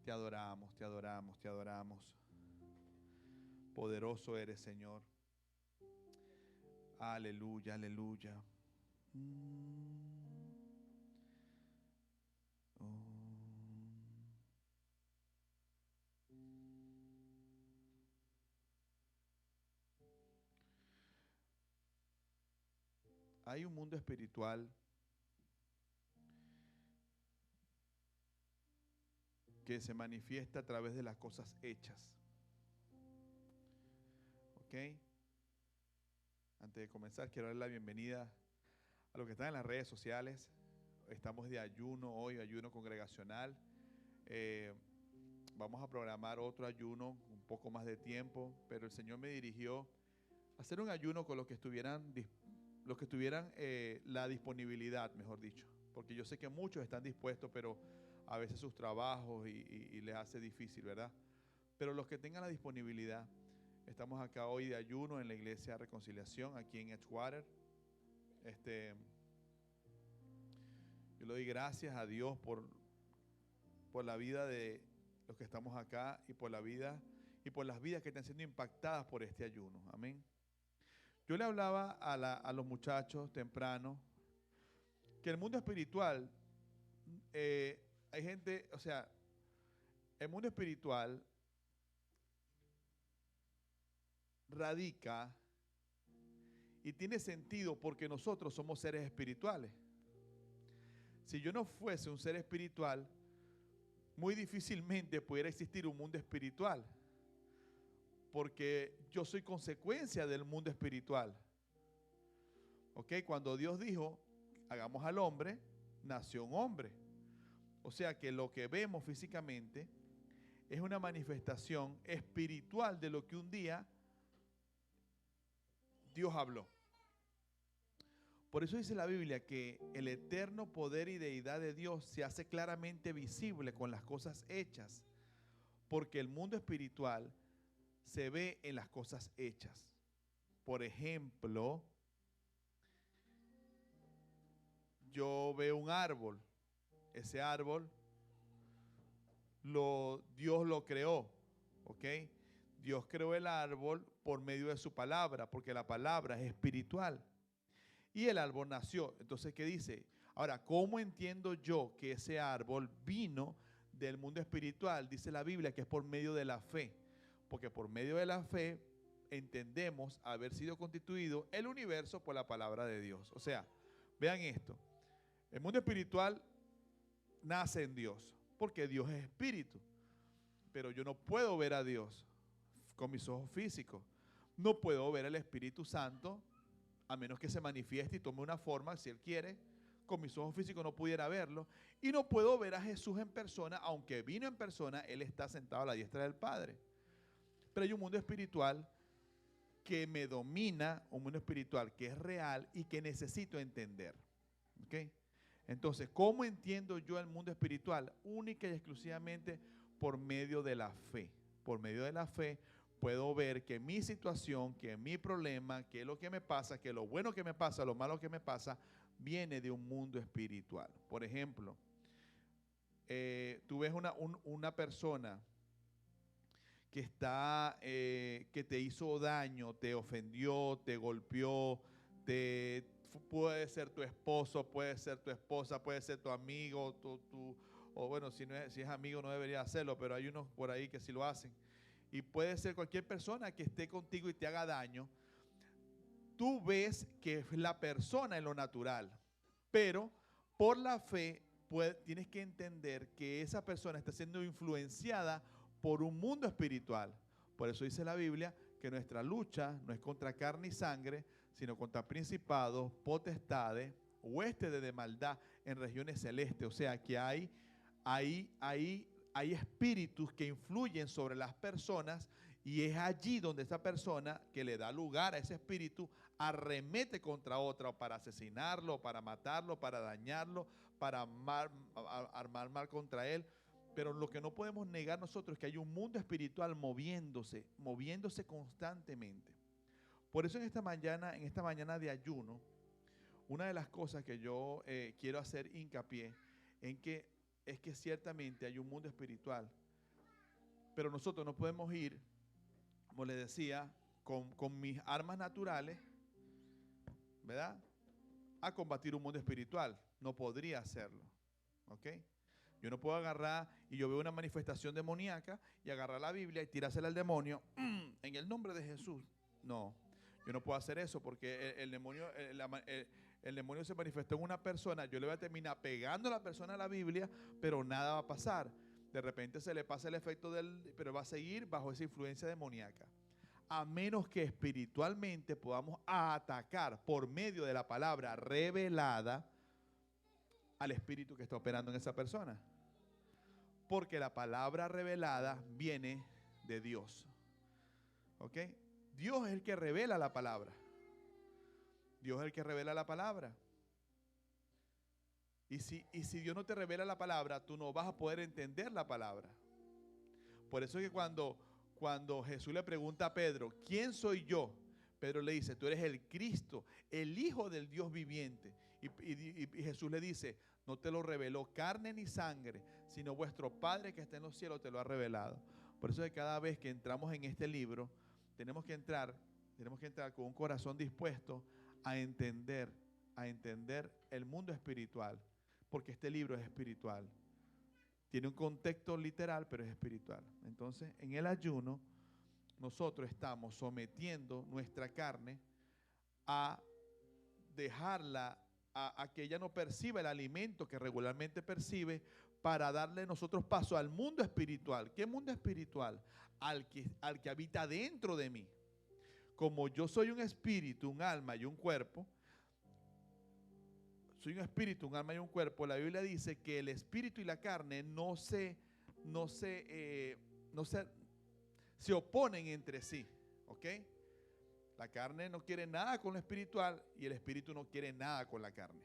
Te adoramos, te adoramos, te adoramos. Poderoso eres, Señor. Aleluya, aleluya. Hay un mundo espiritual que se manifiesta a través de las cosas hechas. ¿Ok? Antes de comenzar, quiero darle la bienvenida a los que están en las redes sociales. Estamos de ayuno hoy, ayuno congregacional. Vamos a programar otro ayuno, un poco más de tiempo, pero el Señor me dirigió a hacer un ayuno con los que tuvieran la disponibilidad, mejor dicho. Porque yo sé que muchos están dispuestos, pero a veces sus trabajos y les hace difícil, ¿verdad? Pero los que tengan la disponibilidad, estamos acá hoy de ayuno en la Iglesia Reconciliación, aquí en Edgewater. Yo le doy gracias a Dios por la vida de los que estamos acá y por la vida y por las vidas que están siendo impactadas por este ayuno. Amén. Yo le hablaba a los muchachos temprano que el mundo espiritual, hay gente, o sea, el mundo espiritual radica y tiene sentido porque nosotros somos seres espirituales. Si yo no fuese un ser espiritual, muy difícilmente pudiera existir un mundo espiritual, porque yo soy consecuencia del mundo espiritual. ¿Ok? Cuando Dios dijo, hagamos al hombre, nació un hombre. O sea que lo que vemos físicamente es una manifestación espiritual de lo que un día Dios habló. Por eso dice la Biblia que el eterno poder y deidad de Dios se hace claramente visible con las cosas hechas, porque el mundo espiritual se ve en las cosas hechas. Por ejemplo, yo veo un árbol. Ese árbol, Dios lo creó, ¿ok? Dios creó el árbol por medio de su palabra, porque la palabra es espiritual. Y el árbol nació. Entonces, ¿qué dice? Ahora, ¿cómo entiendo yo que ese árbol vino del mundo espiritual? Dice la Biblia que es por medio de la fe. Porque por medio de la fe entendemos haber sido constituido el universo por la palabra de Dios. O sea, vean esto. El mundo espiritual nace en Dios, porque Dios es espíritu. Pero yo no puedo ver a Dios con mis ojos físicos. No puedo ver al Espíritu Santo a menos que se manifieste y tome una forma, si Él quiere. Con mis ojos físicos no pudiera verlo. Y no puedo ver a Jesús en persona, aunque vino en persona, Él está sentado a la diestra del Padre. Pero hay un mundo espiritual que me domina, un mundo espiritual que es real y que necesito entender. ¿Ok? Entonces, ¿cómo entiendo yo el mundo espiritual? Única y exclusivamente por medio de la fe. Por medio de la fe puedo ver que mi situación, que mi problema, que lo que me pasa, que lo bueno que me pasa, lo malo que me pasa, viene de un mundo espiritual. Por ejemplo, tú ves una persona que que te hizo daño, te ofendió, te golpeó, puede ser tu esposo, puede ser tu esposa, puede ser tu amigo, o bueno, si es amigo no debería hacerlo, pero hay unos por ahí que sí lo hacen. Y puede ser cualquier persona que esté contigo y te haga daño. Tú ves que es la persona en lo natural, pero por la fe tienes que entender que esa persona está siendo influenciada por un mundo espiritual. Por eso dice la Biblia que nuestra lucha no es contra carne y sangre, sino contra principados, potestades, huestes de maldad en regiones celestes. O sea que hay espíritus que influyen sobre las personas y es allí donde esa persona que le da lugar a ese espíritu arremete contra otra para asesinarlo, para matarlo, para dañarlo, para armar mal contra él. Pero lo que no podemos negar nosotros es que hay un mundo espiritual moviéndose constantemente. Por eso en esta mañana de ayuno, una de las cosas que yo quiero hacer hincapié es que ciertamente hay un mundo espiritual, Pero nosotros no podemos ir, como les decía, con mis armas naturales, ¿verdad?, a combatir un mundo espiritual. No podría hacerlo. ¿Ok? Yo no puedo agarrar y yo veo una manifestación demoníaca y agarrar la Biblia y tirársela al demonio en el nombre de Jesús. No, yo no puedo hacer eso porque el demonio se manifestó en una persona. Yo le voy a terminar pegando a la persona a la Biblia, pero nada va a pasar. De repente se le pasa el efecto pero va a seguir bajo esa influencia demoníaca. A menos que espiritualmente podamos atacar por medio de la palabra revelada al espíritu que está operando en esa persona. Porque la palabra revelada viene de Dios. ¿Ok? Dios es el que revela la palabra. Dios es el que revela la palabra. Y si Dios no te revela la palabra, tú no vas a poder entender la palabra. Por eso es que cuando Jesús le pregunta a Pedro, ¿quién soy yo? Pedro le dice, tú eres el Cristo, el Hijo del Dios viviente. Y Jesús le dice, no te lo reveló carne ni sangre, sino vuestro Padre que está en los cielos te lo ha revelado. Por eso es que cada vez que entramos en este libro, tenemos que entrar con un corazón dispuesto a entender el mundo espiritual, porque este libro es espiritual. Tiene un contexto literal, pero es espiritual. Entonces, en el ayuno, nosotros estamos sometiendo nuestra carne a dejarla, a que ella no perciba el alimento que regularmente percibe, para darle nosotros paso al mundo espiritual. ¿Qué mundo espiritual? Al que habita dentro de mí. Como yo soy un espíritu, un alma y un cuerpo, la Biblia dice que el espíritu y la carne se oponen entre sí. ¿Ok? La carne no quiere nada con lo espiritual y el espíritu no quiere nada con la carne.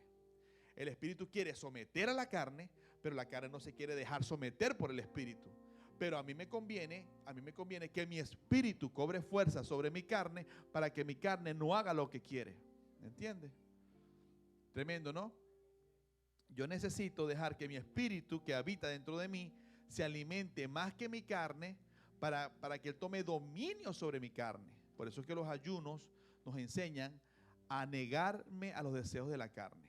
El espíritu quiere someter a la carne, pero la carne no se quiere dejar someter por el espíritu. Pero a mí me conviene que mi espíritu cobre fuerza sobre mi carne para que mi carne no haga lo que quiere. ¿Entiendes? Tremendo, ¿no? Yo necesito dejar que mi espíritu que habita dentro de mí se alimente más que mi carne para que él tome dominio sobre mi carne. Por eso es que los ayunos nos enseñan a negarme a los deseos de la carne.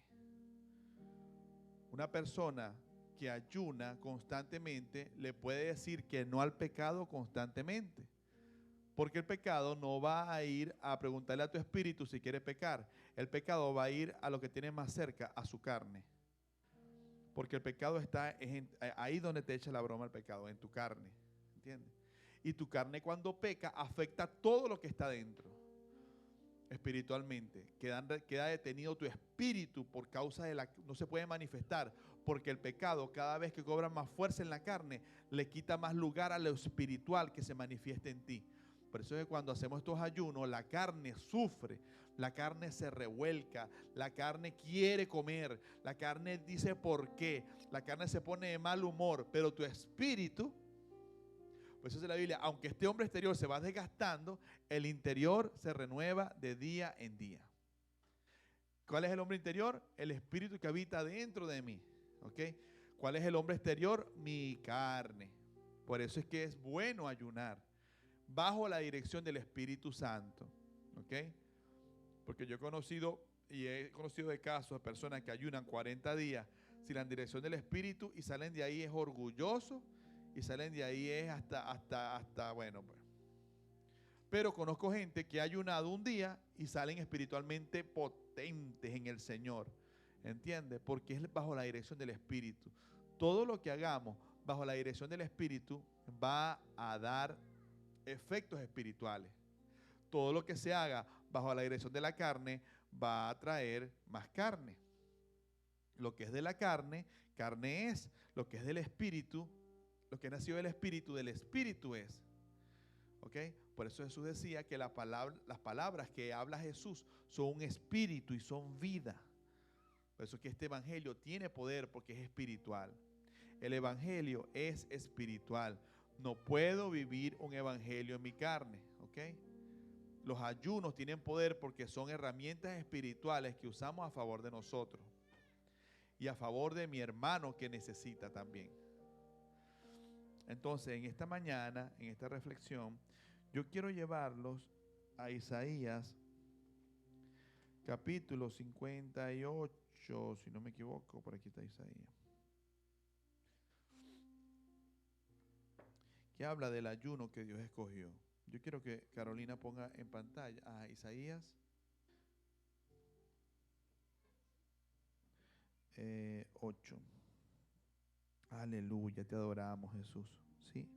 Una persona que ayuna constantemente le puede decir que no al pecado constantemente. Porque el pecado no va a ir a preguntarle a tu espíritu si quiere pecar. El pecado va a ir a lo que tiene más cerca, a su carne. Porque el pecado está ahí donde te echa la broma el pecado, en tu carne. ¿Entiendes? Y tu carne cuando peca afecta todo lo que está dentro. Espiritualmente. Queda detenido tu espíritu por causa no se puede manifestar. Porque el pecado, cada vez que cobra más fuerza en la carne, le quita más lugar a lo espiritual que se manifiesta en ti. Por eso es que cuando hacemos estos ayunos, la carne sufre, la carne se revuelca, la carne quiere comer, la carne dice por qué, la carne se pone de mal humor, pero tu espíritu, pues eso es la Biblia, aunque este hombre exterior se va desgastando, el interior se renueva de día en día. ¿Cuál es el hombre interior? El espíritu que habita dentro de mí. ¿Ok? ¿Cuál es el hombre exterior? Mi carne. Por eso es que es bueno ayunar bajo la dirección del Espíritu Santo. ¿Ok? Porque yo he conocido de casos de personas que ayunan 40 días sin la dirección del Espíritu y salen de ahí es orgulloso y salen de ahí es hasta bueno, pues. Pero conozco gente que ha ayunado un día y salen espiritualmente potentes en el Señor. ¿Entiendes? Porque es bajo la dirección del Espíritu. Todo lo que hagamos bajo la dirección del Espíritu va a dar efectos espirituales. Todo lo que se haga bajo la dirección de la carne va a traer más carne. Lo que es de la carne, carne es. Lo que es del Espíritu, lo que nació del Espíritu es. ¿Ok? Por eso Jesús decía que las palabras que habla Jesús son un espíritu y son vida. Por eso es que este evangelio tiene poder porque es espiritual. El evangelio es espiritual. No puedo vivir un evangelio en mi carne. ¿Ok? Los ayunos tienen poder porque son herramientas espirituales que usamos a favor de nosotros y a favor de mi hermano que necesita también. Entonces, en esta mañana, en esta reflexión, yo quiero llevarlos a Isaías, capítulo 58, si no me equivoco, por aquí está Isaías, que habla del ayuno que Dios escogió. Yo quiero que Carolina ponga en pantalla a Isaías 8. Aleluya, te adoramos, Jesús. Sí.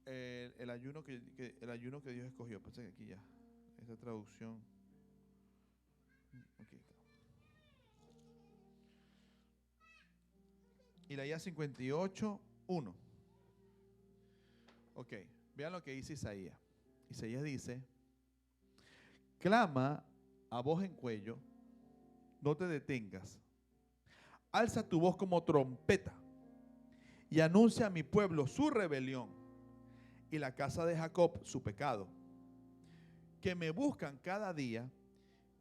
El ayuno el ayuno que Dios escogió. Pues aquí ya, esta traducción. Aquí está. Isaías 58, 1. Ok, vean lo que dice Isaías. Isaías dice: clama a voz en cuello, no te detengas. Alza tu voz como trompeta y anuncia a mi pueblo su rebelión y la casa de Jacob su pecado. Que me buscan cada día,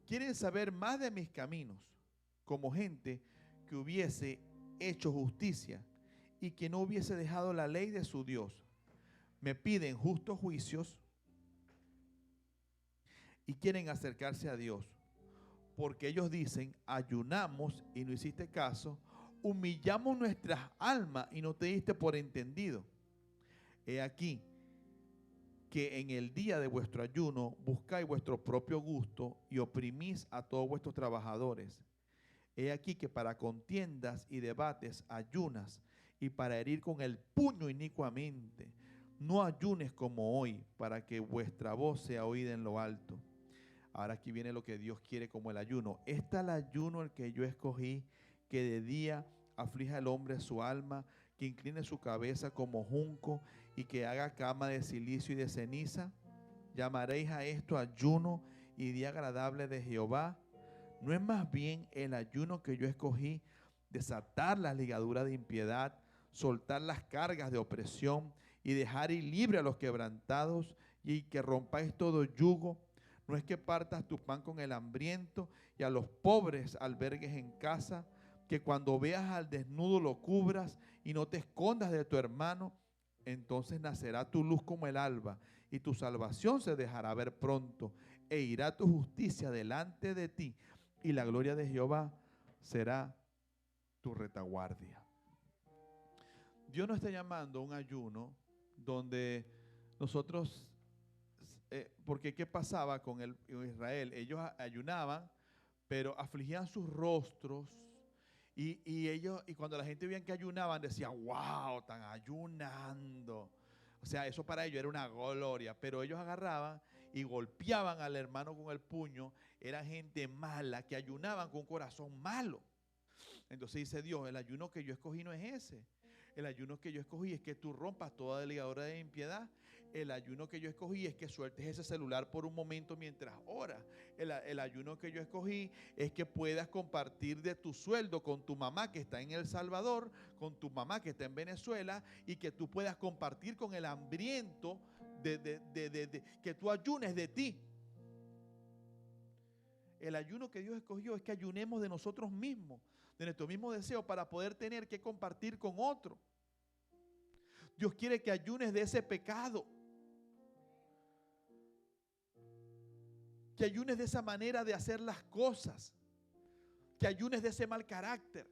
quieren saber más de mis caminos, como gente que hubiese hecho justicia y que no hubiese dejado la ley de su Dios. Me piden justos juicios y quieren acercarse a Dios, porque ellos dicen: ayunamos y no hiciste caso, humillamos nuestras almas y no te diste por entendido. He aquí que en el día de vuestro ayuno buscáis vuestro propio gusto y oprimís a todos vuestros trabajadores. He aquí que para contiendas y debates ayunas, y para herir con el puño inicuamente. No ayunes como hoy, para que vuestra voz sea oída en lo alto. Ahora aquí viene lo que Dios quiere como el ayuno. Este es el ayuno el que yo escogí, que de día aflija al hombre su alma, que incline su cabeza como junco y que haga cama de silicio y de ceniza. Llamaréis a esto ayuno y día agradable de Jehová. ¿No es más bien el ayuno que yo escogí, desatar las ligaduras de impiedad, soltar las cargas de opresión y dejar ir libre a los quebrantados, y que rompáis todo yugo? ¿No es que partas tu pan con el hambriento y a los pobres albergues en casa? Que cuando veas al desnudo lo cubras y no te escondas de tu hermano. Entonces nacerá tu luz como el alba y tu salvación se dejará ver pronto, e irá tu justicia delante de ti, y la gloria de Jehová será tu retaguardia. Dios nos está llamando a un ayuno donde nosotros, porque ¿qué pasaba con Israel? Ellos ayunaban, pero afligían sus rostros, y cuando la gente veía que ayunaban, decía: wow, están ayunando. O sea, eso para ellos era una gloria, pero ellos agarraban y golpeaban al hermano con el puño. Era gente mala que ayunaban con un corazón malo. Entonces dice Dios: el ayuno que yo escogí no es ese. El ayuno que yo escogí es que tú rompas toda ligadura de impiedad. El ayuno que yo escogí es que sueltes ese celular por un momento mientras oras. El ayuno que yo escogí es que puedas compartir de tu sueldo con tu mamá que está en El Salvador, con tu mamá que está en Venezuela, y que tú puedas compartir con el hambriento, que tú ayunes de ti. El ayuno que Dios escogió es que ayunemos de nosotros mismos, de nuestro mismo deseo, para poder tener que compartir con otro. Dios quiere que ayunes de ese pecado, que ayunes de esa manera de hacer las cosas, que ayunes de ese mal carácter,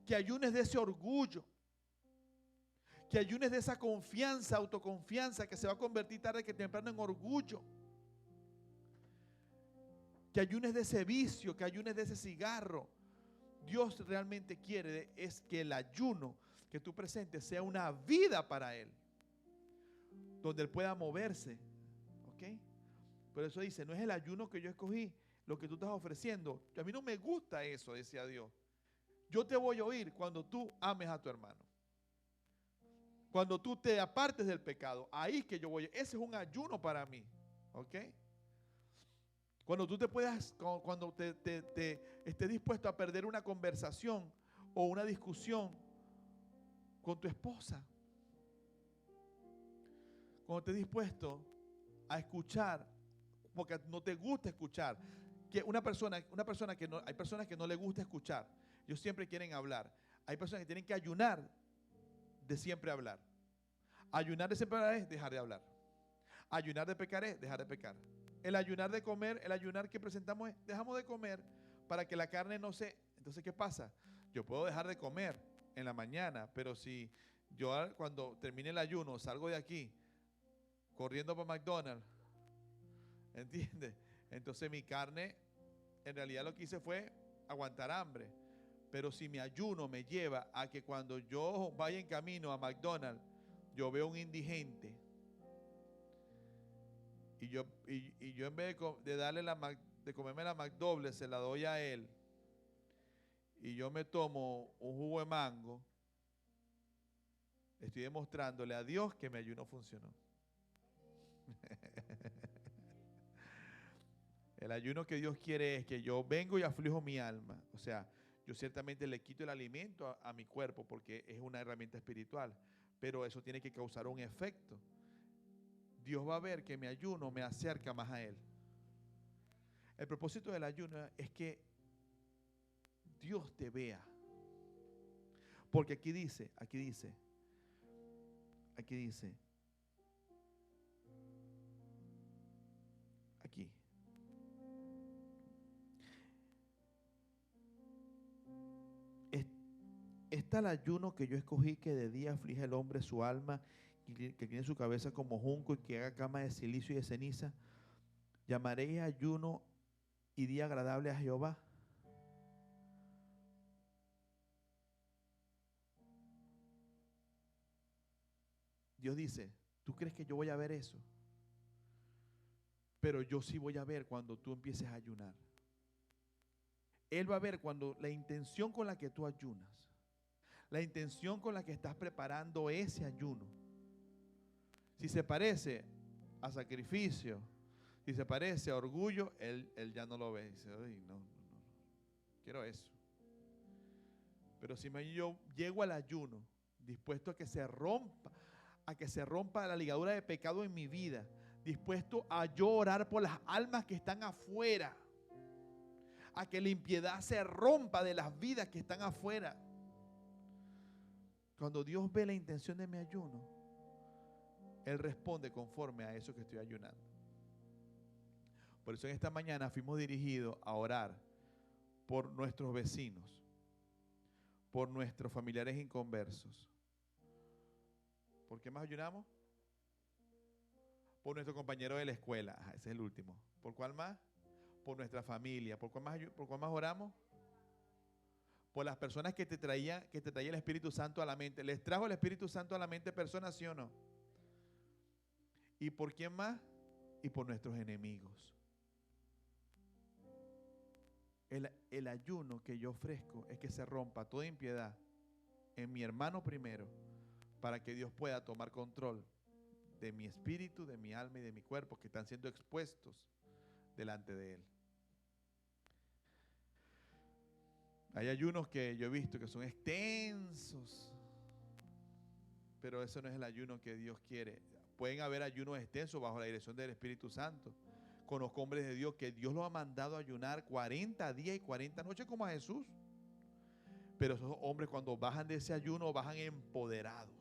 que ayunes de ese orgullo, que ayunes de esa confianza, autoconfianza que se va a convertir tarde que temprano en orgullo, que ayunes de ese vicio, que ayunes de ese cigarro. Dios realmente quiere es que el ayuno que tú presentes sea una vida para Él, donde Él pueda moverse. ¿Ok? Por eso dice: no es el ayuno que yo escogí lo que tú estás ofreciendo. A mí no me gusta eso, decía Dios. Yo te voy a oír cuando tú ames a tu hermano, cuando tú te apartes del pecado. Ahí que yo voy. Ese es un ayuno para mí. ¿Ok? Cuando tú te puedas, cuando te estés dispuesto a perder una conversación o una discusión con tu esposa. Cuando estés dispuesto a escuchar, porque no te gusta escuchar. que una persona que no, hay personas que no les gusta escuchar. Ellos siempre quieren hablar. Hay personas que tienen que ayunar de siempre hablar. Ayunar de siempre hablar es dejar de hablar. Ayunar de pecar es dejar de pecar. El ayunar de comer, el ayunar que presentamos es dejamos de comer para que la carne no se... Entonces, ¿qué pasa? Yo puedo dejar de comer en la mañana, pero si yo cuando termine el ayuno salgo de aquí corriendo para McDonald's, ¿entiendes? Entonces mi carne, en realidad lo que hice fue aguantar hambre. Pero si mi ayuno me lleva a que cuando yo vaya en camino a McDonald's, yo veo un indigente y yo en vez de darle de comerme la McDouble, se la doy a él y yo me tomo un jugo de mango, estoy demostrándole a Dios que mi ayuno funcionó. El ayuno que Dios quiere es que yo vengo y aflijo mi alma. O sea, yo ciertamente le quito el alimento a mi cuerpo porque es una herramienta espiritual, pero eso tiene que causar un efecto. Dios va a ver que mi ayuno me acerca más a Él. El propósito del ayuno es que Dios te vea. Porque aquí dice, aquí está el ayuno que yo escogí, que de día aflige al hombre su alma, que tiene su cabeza como junco y que haga cama de silicio y de ceniza. Llamaré ayuno y día agradable a Jehová. Dios dice, ¿tú crees que yo voy a ver eso? Pero yo sí voy a ver cuando tú empieces a ayunar. Él va a ver cuando la intención con la que tú ayunas, la intención con la que estás preparando ese ayuno, si se parece a sacrificio, si se parece a orgullo, él ya no lo ve. Dice, ay, no, quiero eso. Pero si yo llego al ayuno dispuesto a que se rompa la ligadura de pecado en mi vida, dispuesto a yo orar por las almas que están afuera, a que la impiedad se rompa de las vidas que están afuera. Cuando Dios ve la intención de mi ayuno, Él responde conforme a eso que estoy ayunando. Por eso en esta mañana fuimos dirigidos a orar por nuestros vecinos, por nuestros familiares inconversos. ¿Por qué más ayunamos? Por nuestro compañero de la escuela. Ese es el último. ¿Por cuál más? Por nuestra familia. ¿Por cuál más oramos? Por las personas que te traía el Espíritu Santo a la mente. ¿Les trajo el Espíritu Santo a la mente personas, sí o no? ¿Y por quién más? Y por nuestros enemigos. El ayuno que yo ofrezco es que se rompa toda impiedad en mi hermano primero, para que Dios pueda tomar control de mi espíritu, de mi alma y de mi cuerpo, que están siendo expuestos delante de Él. Hay ayunos que yo he visto que son extensos, pero eso no es el ayuno que Dios quiere. Pueden haber ayunos extensos bajo la dirección del Espíritu Santo. Conozco hombres de Dios que Dios los ha mandado a ayunar 40 días y 40 noches como a Jesús. Pero esos hombres cuando bajan de ese ayuno bajan empoderados,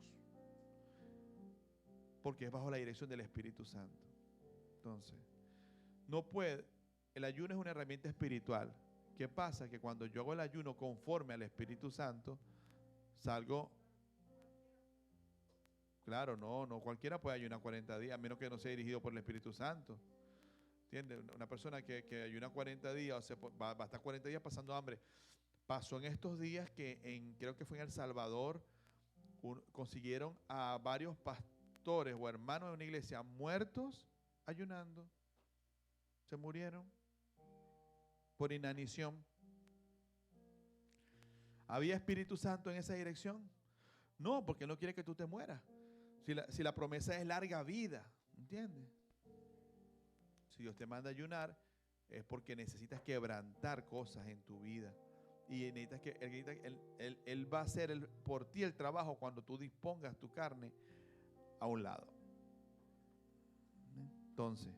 porque es bajo la dirección del Espíritu Santo. Entonces, el ayuno es una herramienta espiritual. ¿Qué pasa? Que cuando yo hago el ayuno conforme al Espíritu Santo, salgo... Claro, no cualquiera puede ayunar 40 días, a menos que no sea dirigido por el Espíritu Santo. ¿Entiendes? Una persona que ayuna 40 días, va a estar 40 días pasando hambre. Pasó en estos días que creo que fue en El Salvador, consiguieron a varios pastores o hermanos de una iglesia muertos ayunando. Se murieron por inanición. ¿Había Espíritu Santo en esa dirección? No, porque no quiere que tú te mueras. Si la promesa es larga vida, ¿entiendes? Si Dios te manda a ayunar, es porque necesitas quebrantar cosas en tu vida. Y necesitas Él va a hacer por ti el trabajo cuando tú dispongas tu carne a un lado. Entonces,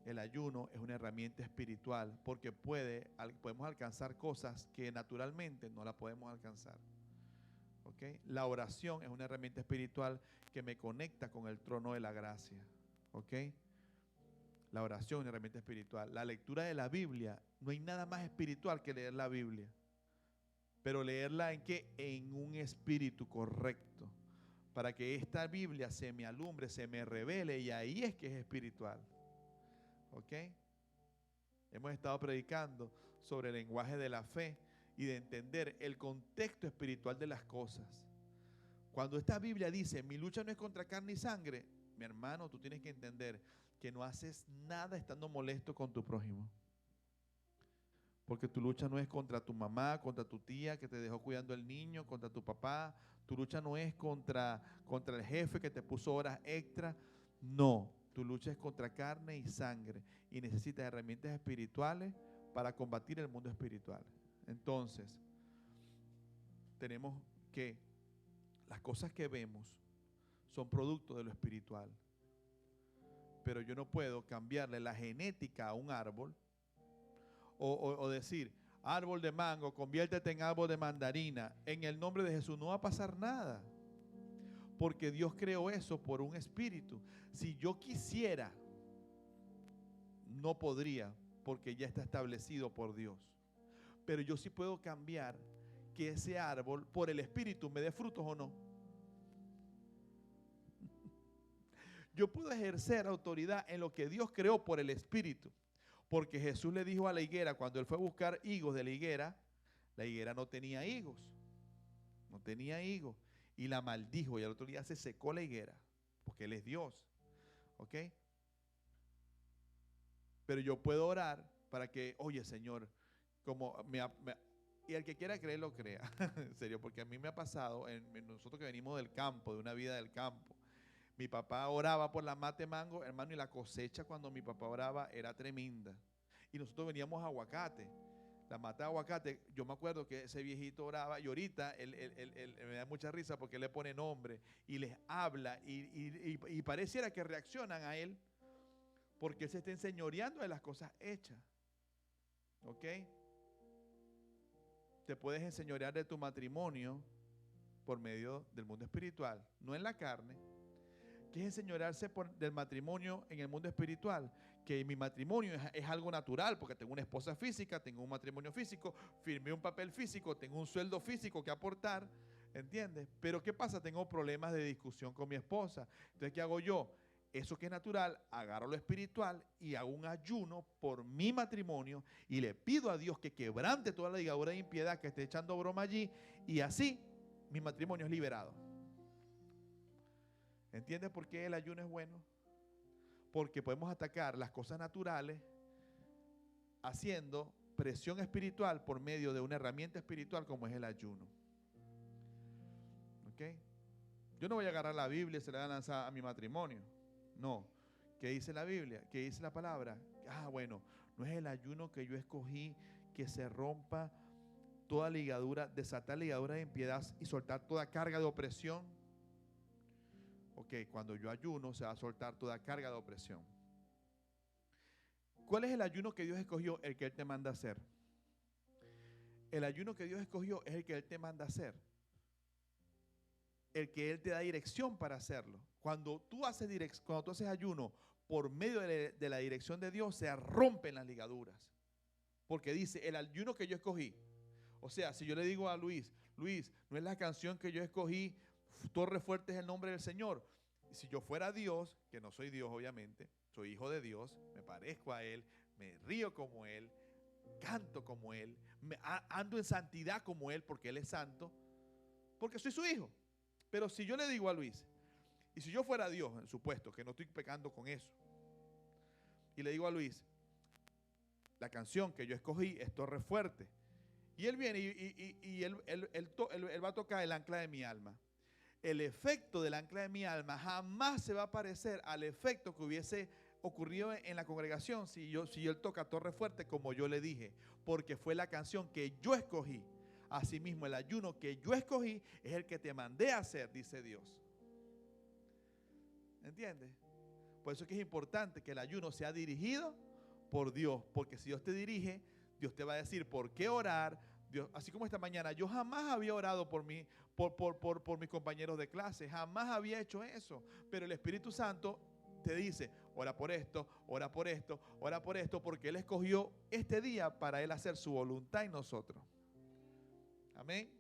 El ayuno es una herramienta espiritual porque podemos alcanzar cosas que naturalmente no la podemos alcanzar. ¿Okay? La oración es una herramienta espiritual que me conecta con el trono de la gracia. ¿Okay? La oración es una herramienta espiritual. La lectura de la Biblia, no hay nada más espiritual que leer la Biblia. Pero leerla ¿en qué? En un espíritu correcto. Para que esta Biblia se me alumbre, se me revele, y ahí es que es espiritual. ¿Ok? Hemos estado predicando sobre el lenguaje de la fe y de entender el contexto espiritual de las cosas. Cuando esta Biblia dice, mi lucha no es contra carne y sangre, mi hermano, tú tienes que entender que no haces nada estando molesto con tu prójimo. Porque tu lucha no es contra tu mamá, contra tu tía que te dejó cuidando el niño, contra tu papá. Tu lucha no es contra el jefe que te puso horas extra. No, tu lucha es contra carne y sangre. Y necesitas herramientas espirituales para combatir el mundo espiritual. Entonces, tenemos que las cosas que vemos son producto de lo espiritual. Pero yo no puedo cambiarle la genética a un árbol o decir, árbol de mango, conviértete en árbol de mandarina. En el nombre de Jesús no va a pasar nada. Porque Dios creó eso por un espíritu. Si yo quisiera, no podría, porque ya está establecido por Dios. Pero yo sí puedo cambiar que ese árbol por el espíritu me dé frutos o no. Yo puedo ejercer autoridad en lo que Dios creó por el espíritu. Porque Jesús le dijo a la higuera, cuando él fue a buscar higos de la higuera no tenía higos. No tenía higos. Y la maldijo y al otro día se secó la higuera. Porque Él es Dios. ¿Ok? Pero yo puedo orar para que, oye Señor, y el que quiera creer lo crea. En serio, porque a mí me ha pasado, nosotros que venimos del campo, de una vida del campo. Mi papá oraba por la mate mango, hermano, y la cosecha cuando mi papá oraba era tremenda. Y nosotros veníamos a aguacate. La mata de aguacate, yo me acuerdo que ese viejito oraba y ahorita él me da mucha risa porque él le pone nombre y les habla y pareciera que reaccionan a él porque él se está enseñoreando de las cosas hechas. ¿Ok? Te puedes enseñorear de tu matrimonio por medio del mundo espiritual, no en la carne. ¿Qué es enseñorearse del matrimonio en el mundo espiritual? Que mi matrimonio es algo natural, porque tengo una esposa física, tengo un matrimonio físico, firmé un papel físico, tengo un sueldo físico que aportar, ¿entiendes? Pero ¿qué pasa? Tengo problemas de discusión con mi esposa. Entonces, ¿qué hago yo? Eso que es natural, agarro lo espiritual y hago un ayuno por mi matrimonio y le pido a Dios que quebrante toda la ligadura de impiedad que esté echando broma allí y así mi matrimonio es liberado. ¿Entiendes por qué el ayuno es bueno? Porque podemos atacar las cosas naturales haciendo presión espiritual por medio de una herramienta espiritual como es el ayuno. ¿Ok? Yo no voy a agarrar la Biblia y se la voy a lanzar a mi matrimonio. No. ¿Qué dice la Biblia? ¿Qué dice la palabra? Bueno, no es el ayuno que yo escogí que se rompa toda ligadura, desatar ligadura de impiedad y soltar toda carga de opresión. Ok, cuando yo ayuno se va a soltar toda carga de opresión. ¿Cuál es el ayuno que Dios escogió? El que Él te manda a hacer. El ayuno que Dios escogió es el que Él te manda a hacer. El que Él te da dirección para hacerlo. Cuando tú haces ayuno por medio de la dirección de Dios, se rompen las ligaduras. Porque dice, el ayuno que yo escogí. O sea, si yo le digo a Luis, no es la canción que yo escogí, Torre Fuerte es el nombre del Señor. Y si yo fuera Dios, que no soy Dios obviamente, soy hijo de Dios, me parezco a Él, me río como Él, canto como Él, ando en santidad como Él porque Él es santo, porque soy su hijo. Pero si yo le digo a Luis, y si yo fuera Dios, en supuesto que no estoy pecando con eso, y le digo a Luis, la canción que yo escogí es Torre Fuerte, y él viene y él va a tocar el ancla de mi alma. El efecto del ancla de mi alma jamás se va a parecer al efecto que hubiese ocurrido en la congregación si él toca Torre Fuerte como yo le dije, porque fue la canción que yo escogí. Asimismo, el ayuno que yo escogí es el que te mandé a hacer, dice Dios. ¿Entiendes? Por eso es que es importante que el ayuno sea dirigido por Dios, porque si Dios te dirige, Dios te va a decir por qué orar. Dios, así como esta mañana, yo jamás había orado por mí, por mis compañeros de clase, jamás había hecho eso, pero el Espíritu Santo te dice, ora por esto, ora por esto, ora por esto, porque Él escogió este día para Él hacer su voluntad en nosotros. Amén.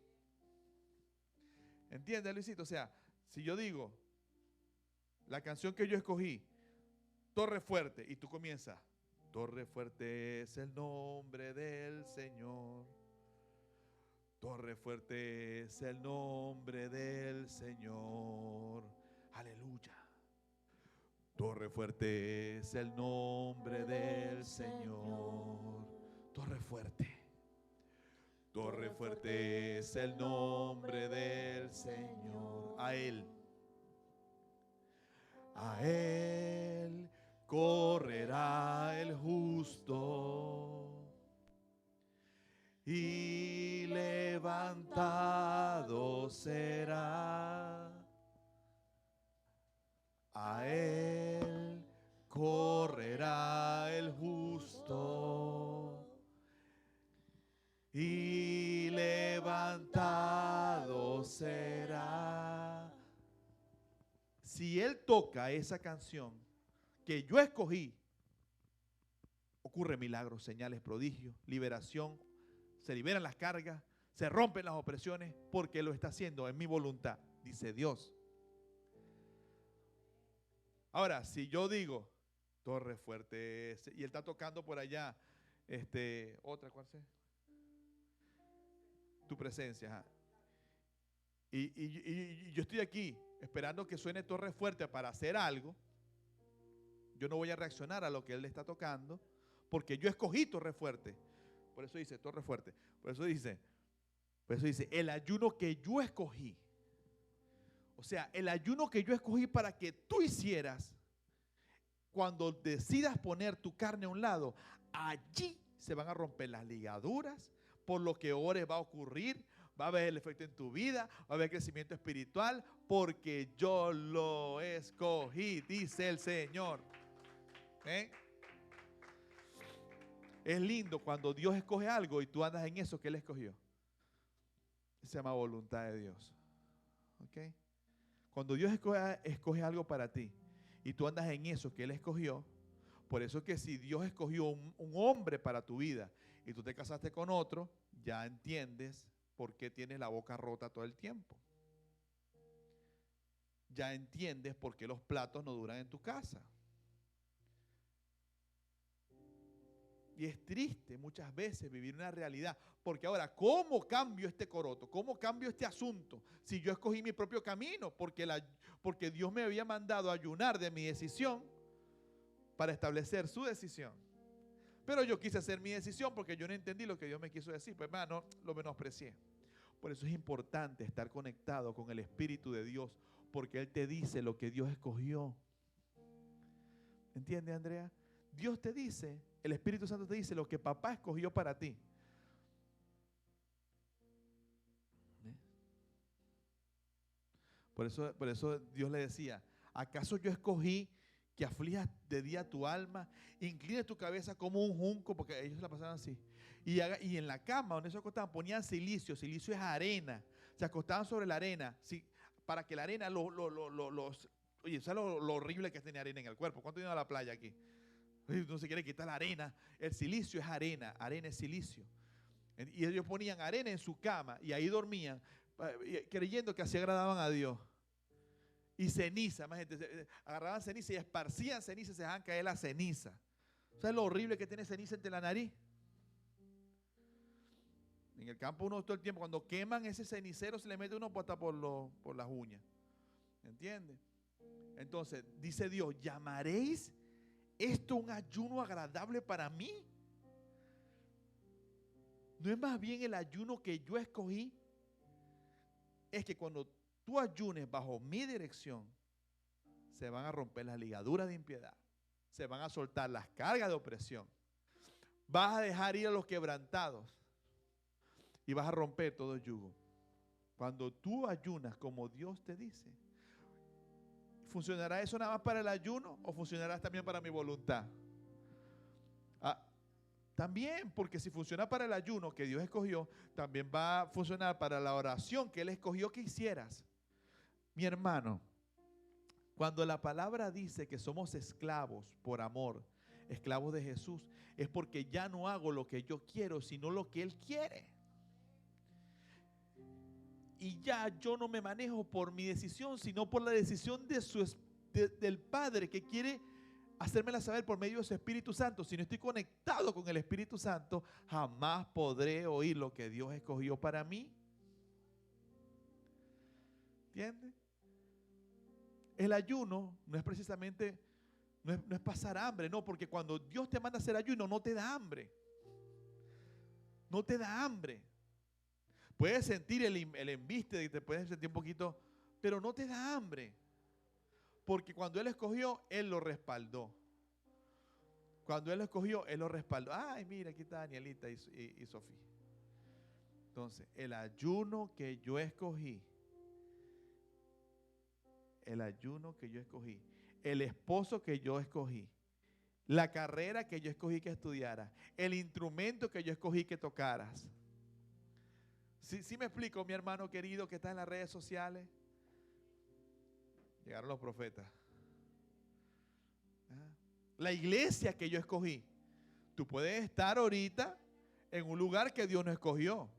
¿Entiendes, Luisito? O sea, si yo digo, la canción que yo escogí, Torre Fuerte, y tú comienzas, Torre fuerte es el nombre del Señor. Torre fuerte es el nombre del Señor. Aleluya. Torre fuerte es el nombre del Señor. Torre fuerte. Torre fuerte es el nombre del Señor. A Él correrá el justo y levantado será. A Él correrá el justo y levantado será. Si Él toca esa canción que yo escogí, ocurre milagros, señales, prodigios, liberación, se liberan las cargas, se rompen las opresiones, porque lo está haciendo en mi voluntad, dice Dios. Ahora, si yo digo, Torre Fuerte, y Él está tocando por allá, otra, ¿cuál es? Tu presencia, ajá. Y yo estoy aquí esperando que suene Torre Fuerte para hacer algo, yo no voy a reaccionar a lo que Él le está tocando, porque yo escogí Torre Fuerte. Por eso dice Torre Fuerte. Por eso dice, el ayuno que yo escogí. O sea, el ayuno que yo escogí para que tú hicieras, cuando decidas poner tu carne a un lado, allí se van a romper las ligaduras, por lo que ores va a ocurrir, va a haber el efecto en tu vida, va a haber crecimiento espiritual, porque yo lo escogí, dice el Señor. ¿Eh? Es lindo cuando Dios escoge algo y tú andas en eso que Él escogió. Se llama voluntad de Dios. ¿Ok? Cuando Dios escoge algo para ti y tú andas en eso que Él escogió, por eso que si Dios escogió un hombre para tu vida y tú te casaste con otro, ya entiendes por qué tienes la boca rota todo el tiempo. Ya entiendes por qué los platos no duran en tu casa. Y es triste muchas veces vivir una realidad, porque ahora, ¿cómo cambio este coroto? ¿Cómo cambio este asunto? Si yo escogí mi propio camino, porque Dios me había mandado a ayunar de mi decisión para establecer su decisión. Pero yo quise hacer mi decisión porque yo no entendí lo que Dios me quiso decir. Pues hermano, lo menosprecié. Por eso es importante estar conectado con el Espíritu de Dios, porque Él te dice lo que Dios escogió. ¿Entiende, Andrea? Dios te dice, el Espíritu Santo te dice lo que papá escogió para ti. Por eso Dios le decía, ¿acaso yo escogí que aflijas de día tu alma? Incline tu cabeza como un junco, porque ellos la pasaban así. Y en la cama donde se acostaban ponían silicio. Silicio es arena. Se acostaban sobre la arena, ¿sí? Para que la arena oye, ¿sabes lo horrible que es tener arena en el cuerpo? ¿Cuánto iban a la playa aquí? No se quiere quitar la arena. El silicio es arena es silicio. Y ellos ponían arena en su cama y ahí dormían, creyendo que así agradaban a Dios. Y ceniza, más gente, agarraban ceniza y esparcían ceniza y se dejaban caer la ceniza. ¿Sabes lo horrible que tiene ceniza entre la nariz? En el campo uno todo el tiempo, cuando queman ese cenicero, se le mete uno hasta por las uñas. ¿Entiendes? Entonces, dice Dios, ¿llamaréis esto un ayuno agradable para mí? ¿No es más bien el ayuno que yo escogí? Es que cuando tú ayunes bajo mi dirección, se van a romper las ligaduras de impiedad, se van a soltar las cargas de opresión, vas a dejar ir a los quebrantados y vas a romper todo el yugo. Cuando tú ayunas como Dios te dice, ¿funcionará eso nada más para el ayuno o funcionará también para mi voluntad? También, porque si funciona para el ayuno que Dios escogió, también va a funcionar para la oración que Él escogió que hicieras. Mi hermano, cuando la palabra dice que somos esclavos por amor, esclavos de Jesús, es porque ya no hago lo que yo quiero, sino lo que Él quiere. Y ya yo no me manejo por mi decisión, sino por la decisión del Padre que quiere hacérmela saber por medio de su Espíritu Santo. Si no estoy conectado con el Espíritu Santo, jamás podré oír lo que Dios escogió para mí. ¿Entiendes? El ayuno no es precisamente, no es pasar hambre, no, porque cuando Dios te manda a hacer ayuno no te da hambre. No te da hambre. Puedes sentir el embiste, te puedes sentir un poquito, pero no te da hambre. Porque cuando Él escogió, Él lo respaldó. Cuando Él lo escogió, Él lo respaldó. Ay, mira, aquí está Danielita y Sofía. Entonces, el ayuno que yo escogí, el ayuno que yo escogí, el esposo que yo escogí, la carrera que yo escogí que estudiaras, el instrumento que yo escogí que tocaras. ¿Sí me explico, mi hermano querido que está en las redes sociales? Llegaron los profetas. La iglesia que yo escogí. Tú puedes estar ahorita en un lugar que Dios no escogió.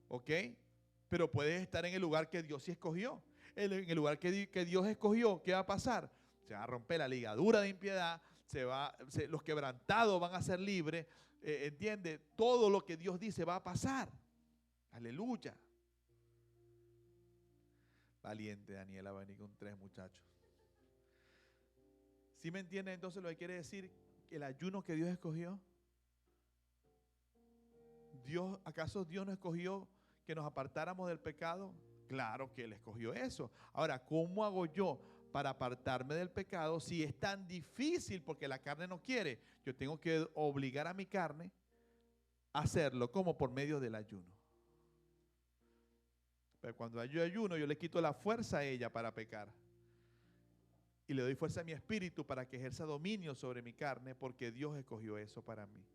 ¿Ok? Pero puedes estar en el lugar que Dios sí escogió. En el lugar que Dios escogió, ¿qué va a pasar? Se va a romper la ligadura de impiedad, los quebrantados van a ser libres. ¿Entiende? Todo lo que Dios dice va a pasar. Aleluya. Valiente Daniela va a venir con 3 muchachos. ¿Sí me entienden entonces lo que quiere decir el ayuno que Dios escogió? ¿Acaso Dios no escogió que nos apartáramos del pecado? Claro que Él escogió eso. Ahora, ¿cómo hago yo para apartarme del pecado si es tan difícil porque la carne no quiere? Yo tengo que obligar a mi carne a hacerlo como por medio del ayuno. Pero cuando yo ayuno, yo le quito la fuerza a ella para pecar. Y le doy fuerza a mi espíritu para que ejerza dominio sobre mi carne, porque Dios escogió eso para mí.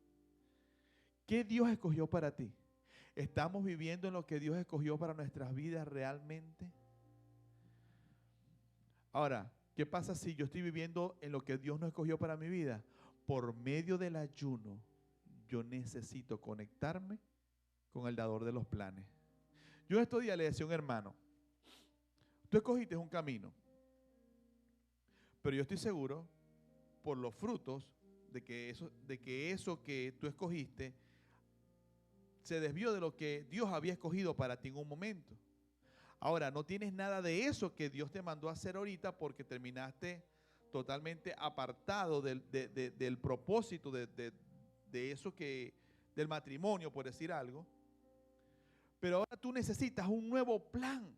¿Qué Dios escogió para ti? ¿Estamos viviendo en lo que Dios escogió para nuestras vidas realmente? Ahora, ¿qué pasa si yo estoy viviendo en lo que Dios no escogió para mi vida? Por medio del ayuno, yo necesito conectarme con el dador de los planes. Yo estos días le decía a un hermano, tú escogiste un camino, pero yo estoy seguro, por los frutos, de que eso que tú escogiste se desvió de lo que Dios había escogido para ti en un momento. Ahora, no tienes nada de eso que Dios te mandó a hacer ahorita porque terminaste totalmente apartado del propósito de eso del matrimonio, por decir algo. Pero ahora tú necesitas un nuevo plan.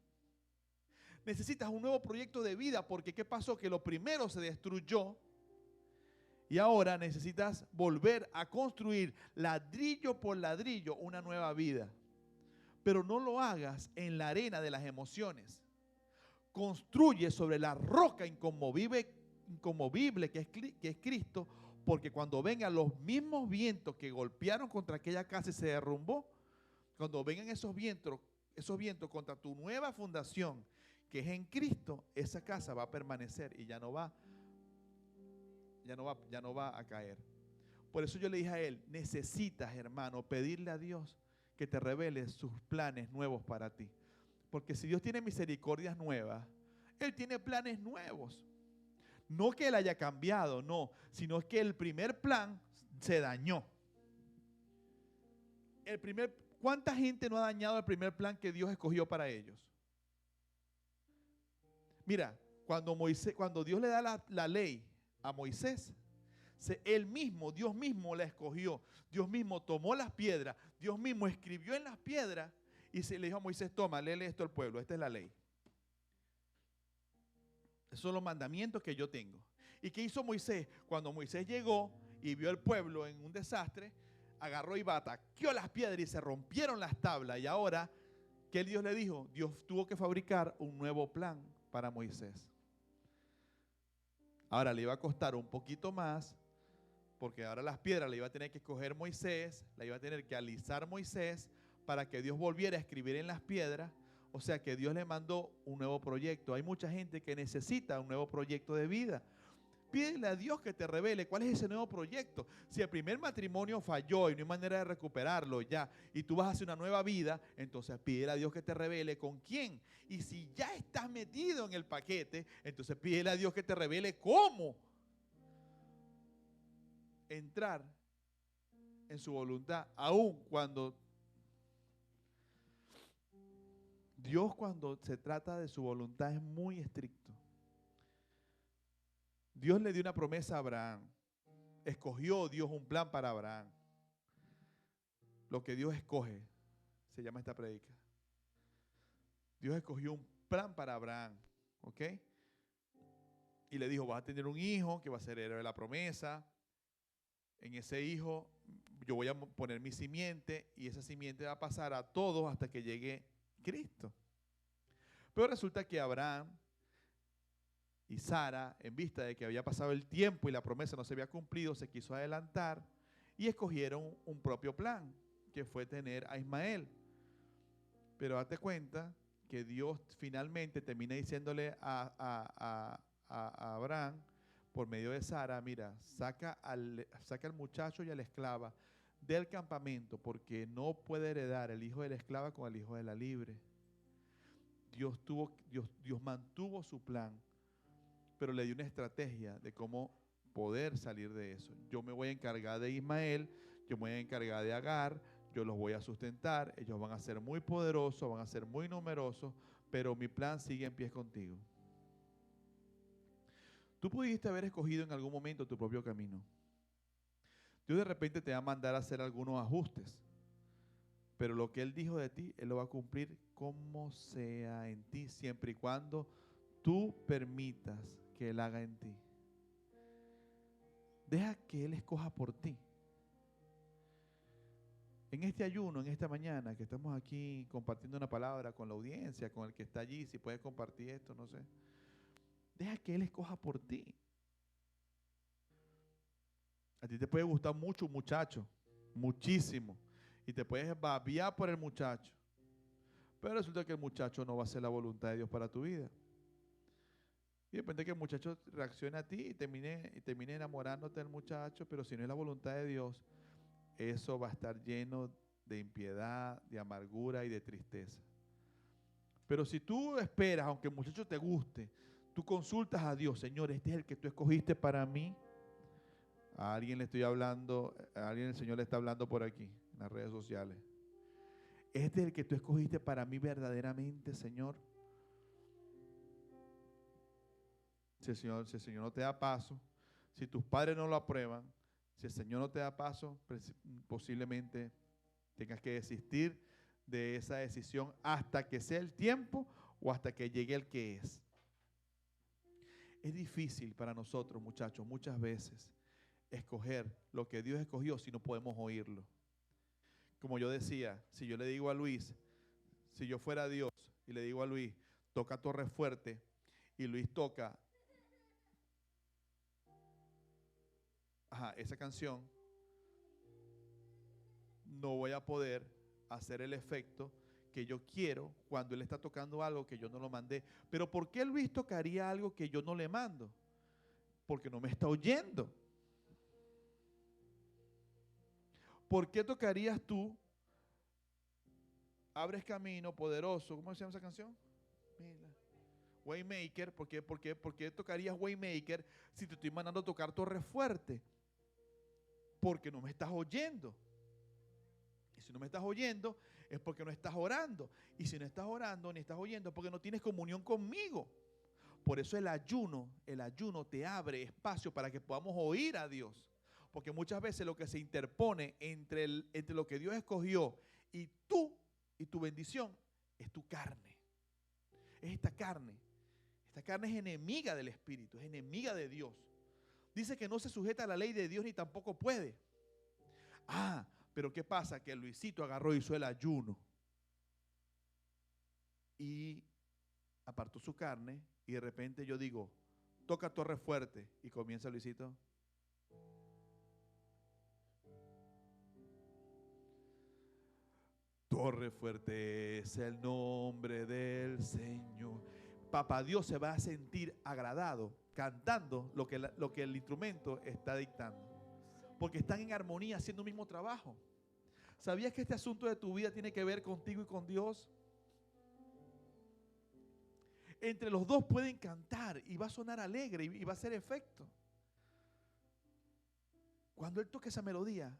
Necesitas un nuevo proyecto de vida porque ¿qué pasó? Que lo primero se destruyó y ahora necesitas volver a construir ladrillo por ladrillo una nueva vida. Pero no lo hagas en la arena de las emociones. Construye sobre la roca inconmovible que es Cristo, porque cuando vengan los mismos vientos que golpearon contra aquella casa y se derrumbó, cuando vengan esos vientos contra tu nueva fundación, que es en Cristo, esa casa va a permanecer y ya no va a caer. Por eso yo le dije a él, necesitas, hermano, pedirle a Dios que te revele sus planes nuevos para ti. Porque si Dios tiene misericordias nuevas, Él tiene planes nuevos. No que Él haya cambiado, no, sino que el primer plan se dañó. ¿Cuánta gente no ha dañado el primer plan que Dios escogió para ellos? Mira, cuando Dios le da la ley a Moisés, Dios mismo la escogió. Dios mismo tomó las piedras, Dios mismo escribió en las piedras y le dijo a Moisés, toma, léele esto al pueblo, esta es la ley. Esos son los mandamientos que yo tengo. ¿Y qué hizo Moisés? Cuando Moisés llegó y vio al pueblo en un desastre, agarró y bataqueó las piedras y se rompieron las tablas. Y ahora, ¿qué Dios le dijo? Dios tuvo que fabricar un nuevo plan para Moisés. Ahora le iba a costar un poquito más, porque ahora las piedras le iba a tener que escoger Moisés, la iba a tener que alisar Moisés para que Dios volviera a escribir en las piedras. O sea que Dios le mandó un nuevo proyecto. Hay mucha gente que necesita un nuevo proyecto de vida. Pídele a Dios que te revele cuál es ese nuevo proyecto. Si el primer matrimonio falló y no hay manera de recuperarlo ya, y tú vas a hacer una nueva vida, entonces pídele a Dios que te revele con quién. Y si ya estás metido en el paquete, entonces pídele a Dios que te revele cómo entrar en su voluntad, aun cuando Dios, cuando se trata de su voluntad, es muy estricto. Dios le dio una promesa a Abraham. Escogió Dios un plan para Abraham. Lo que Dios escoge, se llama esta prédica. Dios escogió un plan para Abraham, ¿ok? Y le dijo, vas a tener un hijo que va a ser héroe de la promesa. En ese hijo yo voy a poner mi simiente y esa simiente va a pasar a todos hasta que llegue Cristo. Pero resulta que Abraham y Sara, en vista de que había pasado el tiempo y la promesa no se había cumplido, se quiso adelantar y escogieron un propio plan, que fue tener a Ismael. Pero date cuenta que Dios finalmente termina diciéndole a Abraham, por medio de Sara, mira, saca al muchacho y a la esclava del campamento, porque no puede heredar el hijo de la esclava con el hijo de la libre. Dios mantuvo su plan, pero le dio una estrategia de cómo poder salir de eso. Yo me voy a encargar de Ismael, yo me voy a encargar de Agar, yo los voy a sustentar, ellos van a ser muy poderosos, van a ser muy numerosos, pero mi plan sigue en pie contigo. Tú pudiste haber escogido en algún momento tu propio camino. Dios de repente te va a mandar a hacer algunos ajustes, pero lo que Él dijo de ti, Él lo va a cumplir como sea en ti, siempre y cuando tú permitas que Él haga en ti. Deja que Él escoja por ti. En este ayuno, en esta mañana, que estamos aquí compartiendo una palabra con la audiencia, con el que está allí, si puedes compartir esto, no sé. Deja que Él escoja por ti. A ti te puede gustar mucho un muchacho, muchísimo, y te puedes babiar por el muchacho, pero resulta que el muchacho no va a ser la voluntad de Dios para tu vida. Y depende que el muchacho reaccione a ti y termine enamorándote del muchacho, pero si no es la voluntad de Dios, eso va a estar lleno de impiedad, de amargura y de tristeza. Pero si tú esperas, aunque el muchacho te guste, tú consultas a Dios, Señor, este es el que tú escogiste para mí. A alguien le estoy hablando, a alguien el Señor le está hablando por aquí, en las redes sociales. Este es el que tú escogiste para mí verdaderamente, Señor. Si el Señor no te da paso, si tus padres no lo aprueban, si el Señor no te da paso, posiblemente tengas que desistir de esa decisión hasta que sea el tiempo o hasta que llegue el que es. Es difícil para nosotros, muchachos, muchas veces escoger lo que Dios escogió si no podemos oírlo. Como yo decía, si yo le digo a Luis, si yo fuera Dios y le digo a Luis, toca Torre Fuerte, y Luis toca esa canción, no voy a poder hacer el efecto que yo quiero cuando él está tocando algo que yo no lo mandé. Pero ¿por qué Luis tocaría algo que yo no le mando? Porque no me está oyendo. ¿Por qué tocarías tú Abres Camino, Poderoso? ¿Cómo se llama esa canción? Waymaker. ¿Por qué tocarías Waymaker si te estoy mandando a tocar Torre Fuerte? Porque no me estás oyendo. Y si no me estás oyendo, es porque no estás orando. Y si no estás orando ni estás oyendo, es porque no tienes comunión conmigo. Por eso el ayuno te abre espacio para que podamos oír a Dios. Porque muchas veces lo que se interpone entre lo que Dios escogió y tú y tu bendición es tu carne. Es esta carne. Esta carne es enemiga del Espíritu, es enemiga de Dios. Dice que no se sujeta a la ley de Dios ni tampoco puede. Pero ¿qué pasa? Que Luisito agarró y hizo el ayuno y apartó su carne y de repente yo digo, toca Torre Fuerte y comienza Luisito. Torre Fuerte es el nombre del Señor. Papá Dios se va a sentir agradado cantando lo que el instrumento está dictando, porque están en armonía haciendo un mismo trabajo. ¿Sabías que este asunto de tu vida tiene que ver contigo y con Dios? Entre los dos pueden cantar y va a sonar alegre y va a hacer efecto. Cuando Él toque esa melodía,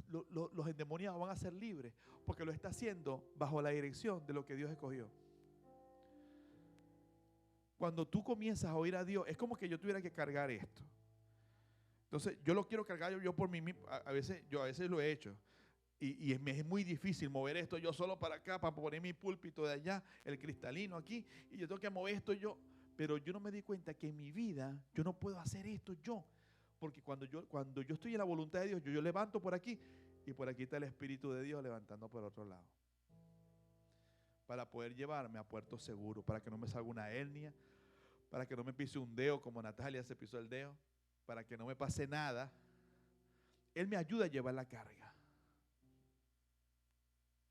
los endemoniados van a ser libres, porque lo está haciendo bajo la dirección de lo que Dios escogió. Cuando tú comienzas a oír a Dios, es como que yo tuviera que cargar esto. Entonces yo lo quiero cargar yo por mí mismo. A veces lo he hecho. Y me es muy difícil mover esto yo solo para acá, para poner mi púlpito de allá, el cristalino aquí, y yo tengo que mover esto yo. Pero yo no me di cuenta que en mi vida yo no puedo hacer esto yo. Porque cuando yo estoy en la voluntad de Dios, yo levanto por aquí, y por aquí está el Espíritu de Dios levantando por otro lado. Para poder llevarme a puerto seguro, para que no me salga una hernia, para que no me pise un dedo como Natalia se pisó el dedo, para que no me pase nada. Él me ayuda a llevar la carga.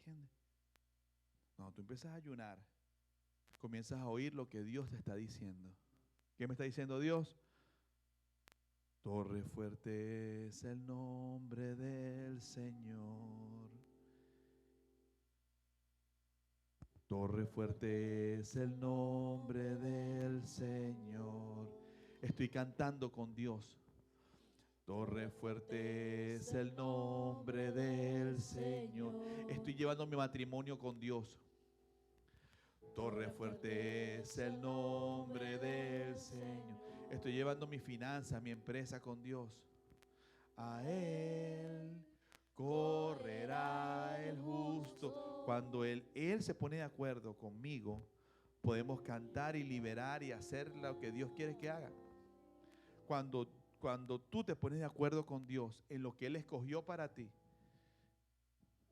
¿Entiendes? Cuando tú empiezas a ayunar, comienzas a oír lo que Dios te está diciendo. ¿Qué me está diciendo Dios? Torre fuerte es el nombre del Señor. Torre fuerte es el nombre del Señor. Estoy cantando con Dios. Torre fuerte es el nombre del Señor. Estoy llevando mi matrimonio con Dios. Torre fuerte es el nombre del Señor. Estoy llevando mi finanza, mi empresa con Dios. A Él correrá el justo. Cuando Él se pone de acuerdo conmigo, podemos cantar y liberar y hacer lo que Dios quiere que haga. Cuando tú te pones de acuerdo con Dios en lo que Él escogió para ti,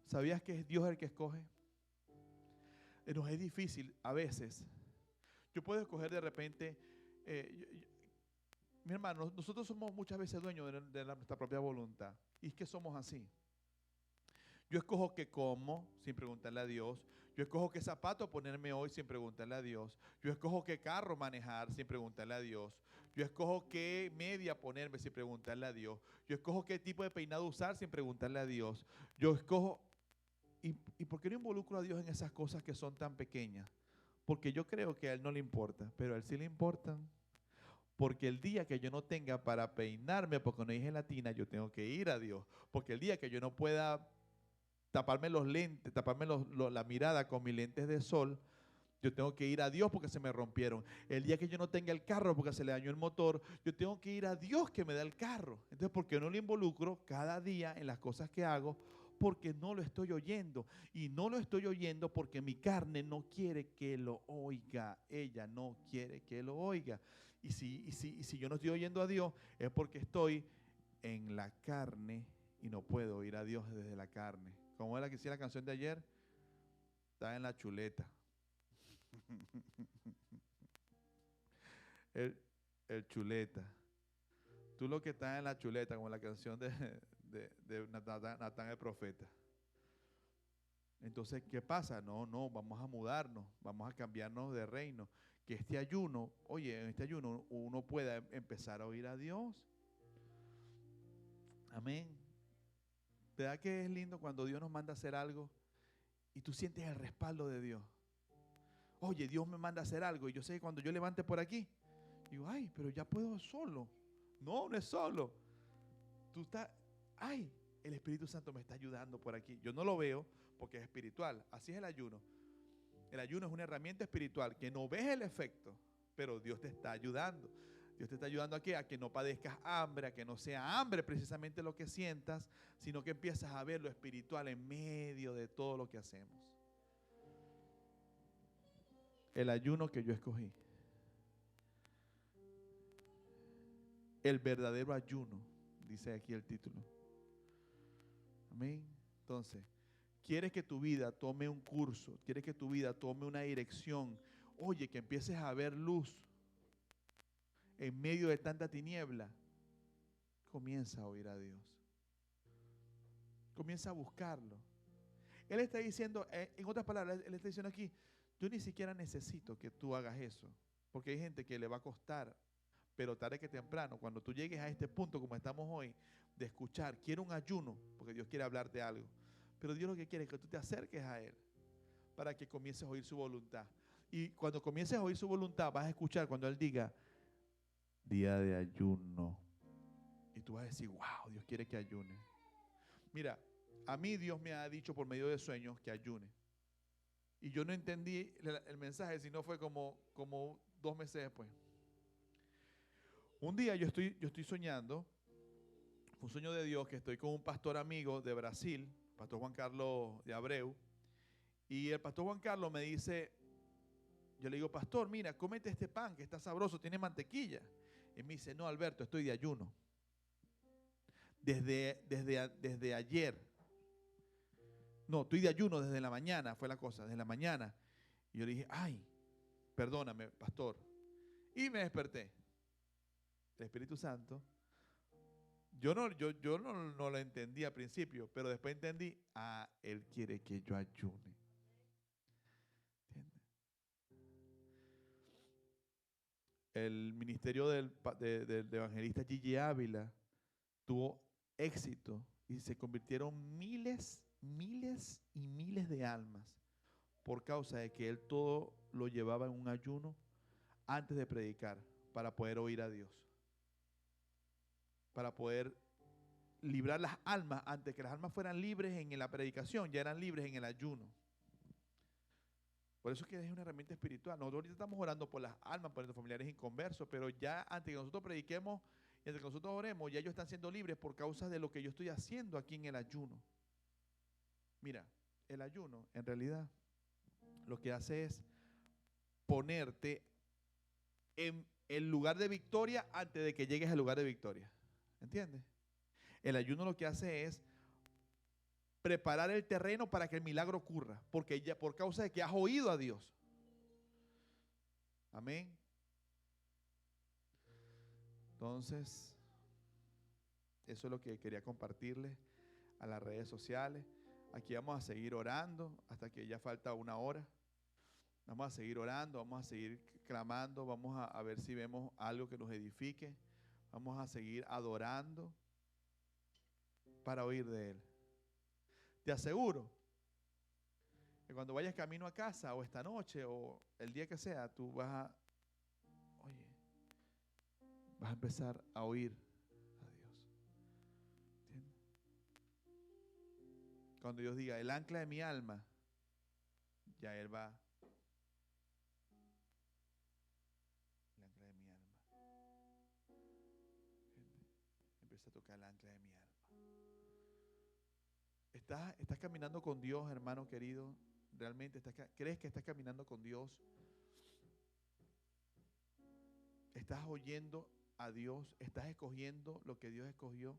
¿sabías que es Dios el que escoge? Nos es difícil a veces. Yo puedo escoger de repente, mi hermano, nosotros somos muchas veces dueños de nuestra propia voluntad. Y es que somos así. Yo escojo qué como sin preguntarle a Dios. Yo escojo qué zapato ponerme hoy sin preguntarle a Dios. Yo escojo qué carro manejar sin preguntarle a Dios. Yo escojo qué media ponerme sin preguntarle a Dios. Yo escojo qué tipo de peinado usar sin preguntarle a Dios. Yo escojo... ¿Y por qué no involucro a Dios en esas cosas que son tan pequeñas? Porque yo creo que a Él no le importa, pero a Él sí le importan. Porque el día que yo no tenga para peinarme, porque no dije latina, yo tengo que ir a Dios. Porque el día que yo no pueda taparme los lentes, taparme la mirada con mis lentes de sol, yo tengo que ir a Dios porque se me rompieron. El día que yo no tenga el carro porque se le dañó el motor, yo tengo que ir a Dios que me da el carro. Entonces, ¿por qué no lo involucro cada día en las cosas que hago? Porque no lo estoy oyendo. Y no lo estoy oyendo porque mi carne no quiere que lo oiga. Ella no quiere que lo oiga. Y si yo no estoy oyendo a Dios, es porque estoy en la carne y no puedo oír a Dios desde la carne. ¿Cómo era que decía la canción de ayer? Está en la chuleta. el chuleta. Tú lo que estás en la chuleta, como la canción de Natán el profeta. Entonces, ¿qué pasa? No, vamos a mudarnos, vamos a cambiarnos de reino. Que este ayuno, oye, en este ayuno uno pueda empezar a oír a Dios. Amén. ¿Verdad que es lindo cuando Dios nos manda a hacer algo y tú sientes el respaldo de Dios? Oye, Dios me manda a hacer algo y yo sé que cuando yo levante por aquí, digo, ay, pero ya puedo solo. No, no es solo. Tú estás, ay, el Espíritu Santo me está ayudando por aquí. Yo no lo veo porque es espiritual. Así es el ayuno. El ayuno es una herramienta espiritual que no ves el efecto, pero Dios te está ayudando. Dios te está ayudando ¿a qué? A que no padezcas hambre, a que no sea hambre precisamente lo que sientas, sino que empiezas a ver lo espiritual en medio de todo lo que hacemos. El ayuno que yo escogí. El verdadero ayuno, dice aquí el título. Amén. Entonces, quieres que tu vida tome un curso, quieres que tu vida tome una dirección. Oye, que empieces a ver luz. en medio de tanta tiniebla, comienza a oír a Dios. Comienza a buscarlo. Él está diciendo, en otras palabras, él está diciendo aquí, yo ni siquiera necesito que tú hagas eso, porque hay gente que le va a costar, pero tarde que temprano, cuando tú llegues a este punto como estamos hoy, de escuchar, quiero un ayuno, porque Dios quiere hablarte algo, pero Dios lo que quiere es que tú te acerques a Él, para que comiences a oír su voluntad. Y cuando comiences a oír su voluntad, vas a escuchar cuando Él diga, día de ayuno. Y tú vas a decir, wow, Dios quiere que ayune. Mira, a mí Dios me ha dicho por medio de sueños que ayune. Y yo no entendí el mensaje, sino fue como 2 meses después. Un día yo estoy soñando, un sueño de Dios, que estoy con un pastor amigo de Brasil, pastor Juan Carlos de Abreu, y el pastor Juan Carlos me dice, yo le digo, pastor, mira, cómete este pan que está sabroso, tiene mantequilla. Y me dice, no, Alberto, estoy de ayuno. Desde ayer. No, estoy de ayuno desde la mañana, fue la cosa, desde la mañana. Y yo le dije, ay, perdóname, pastor. Y me desperté. El Espíritu Santo. Yo no lo entendí al principio, pero después entendí, Él quiere que yo ayune. ¿Entiendes? El ministerio del evangelista Gigi Ávila tuvo éxito y se convirtieron miles y miles de almas por causa de que él todo lo llevaba en un ayuno antes de predicar para poder oír a Dios, para poder librar las almas antes que las almas fueran libres en la predicación, ya eran libres en el ayuno. Por eso es que es una herramienta espiritual. Nosotros ahorita estamos orando por las almas, por nuestros familiares inconversos, pero ya antes que nosotros prediquemos y antes que nosotros oremos, ya ellos están siendo libres por causa de lo que yo estoy haciendo aquí en el ayuno. Mira, el ayuno en realidad lo que hace es ponerte en el lugar de victoria antes de que llegues al lugar de victoria. ¿Entiendes? El ayuno lo que hace es preparar el terreno para que el milagro ocurra, porque ya por causa de que has oído a Dios. Amén. Entonces, eso es lo que quería compartirles a las redes sociales. Aquí vamos a seguir orando hasta que ya falta 1 hora. Vamos a seguir orando, vamos a seguir clamando, vamos a ver si vemos algo que nos edifique. Vamos a seguir adorando para oír de Él. Te aseguro que cuando vayas camino a casa o esta noche o el día que sea, tú vas a empezar a oír a Dios. ¿Entiendes? Cuando Dios diga, el ancla de mi alma, ya Él va. El ancla de mi alma. Empieza a tocar el ancla de mi alma. ¿Estás caminando con Dios, hermano querido? ¿Realmente crees que estás caminando con Dios? ¿Estás oyendo a Dios? ¿Estás escogiendo lo que Dios escogió?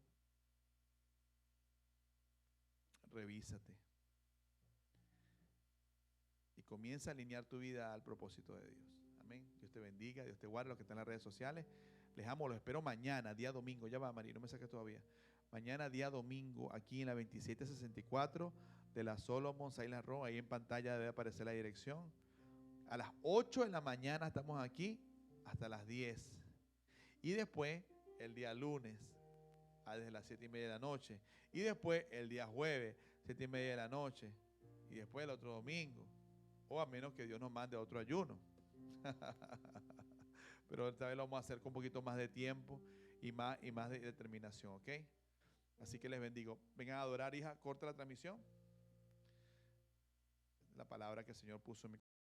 Revísate. Y comienza a alinear tu vida al propósito de Dios. Amén. Dios te bendiga, Dios te guarde, los que están en las redes sociales. Les amo, los espero mañana, día domingo. Ya va, María, no me saques todavía. Mañana, día domingo, aquí en la 2764 de la Solomon Island Road. Ahí en pantalla debe aparecer la dirección. A las 8 de la mañana estamos aquí hasta las 10. Y después, el día lunes, desde las 7:30 de la noche. Y después, el día jueves, 7:30 de la noche. Y después, el otro domingo. O a menos que Dios nos mande otro ayuno. Pero esta vez lo vamos a hacer con un poquito más de tiempo y más de determinación, ¿ok? Así que les bendigo. Vengan a adorar, hija. Corta la transmisión. La palabra que el Señor puso en mi corazón.